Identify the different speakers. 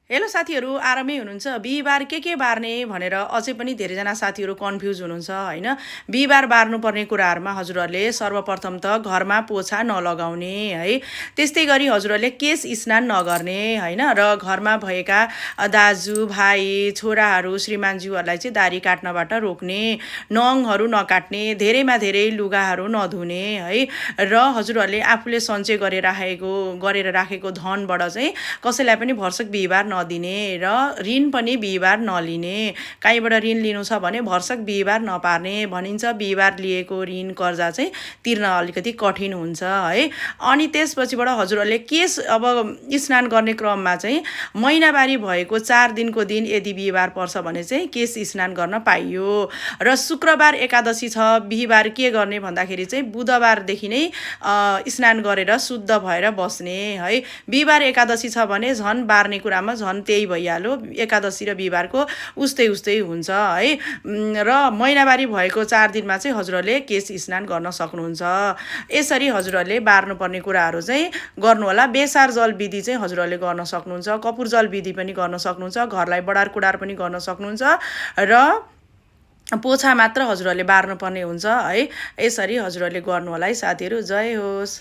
Speaker 1: Hello साथीहरू, आरामै हुनुहुन्छ? बिहिबार के बार्ने भनेर अझै पनि धेरैजना साथीहरू कन्फ्युज हुनुहुन्छ होइन। बिहिबार बार्नुपर्ने कुराहरूमा हजुरहरूले सर्वप्रथम त घरमा पोछा नलगाउने है। त्यस्तै गरी हजुरहरूले केश स्नान नगर्ने होइन, र घरमा भएका दाजु भाइ छोराहरू श्रीमानज्यूहरूलाई चाहिँ दारी काट्नबाट रोक्ने, नङहरू नकाट्ने, धेरैमा धेरै लुगाहरू नधुने है। र हजुरहरूले आफूले सञ्चय गरेर राखेको धनबाट चाहिँ कसैलाई पनि भरसक बिहिबार नदिने, र ऋण पनि बिहिबार नलिने। कहीँबाट ऋण लिनु छ भने भरसक बिहिबार नपार्ने भनिन्छ। बिहिबार लिएको ऋण कर्जा चाहिँ तिर्न अलिकति कठिन हुन्छ है। अनि त्यसपछिबाट हजुरहरूले केश अब स्नान गर्ने क्रममा चाहिँ महिनावारी भएको 4 दिनको दिन यदि बिहिबार पर्छ भने चाहिँ केश स्नान गर्न पाइयो। र शुक्रबार एकादशी छ, बिहिबार के गर्ने भन्दाखेरि चाहिँ बुधबारदेखि नै स्नान गरेर शुद्ध भएर बस्ने है। बिहिबार एकादशी छ भने झन् बार्ने कुरामा झन् त्यही भइहाल्यो, एकादशी र बिहिबारको उस्तै हुन्छ है। र महिनावारी भएको 4 दिनमा चाहिँ हजुरहरूले केश स्नान गर्न सक्नुहुन्छ। यसरी हजुरहरूले बार्नुपर्ने कुराहरू चाहिँ गर्नुहोला। बेसार जल विधि चाहिँ हजुरहरूले गर्न सक्नुहुन्छ, कपुर जल विधि पनि गर्न सक्नुहुन्छ, घरलाई बडार कुडार पनि गर्न सक्नुहुन्छ, र पोछा मात्र हजुरहरूले बार्नुपर्ने हुन्छ है। यसरी हजुरहरूले गर्नुहोला है साथीहरू। जय होस्।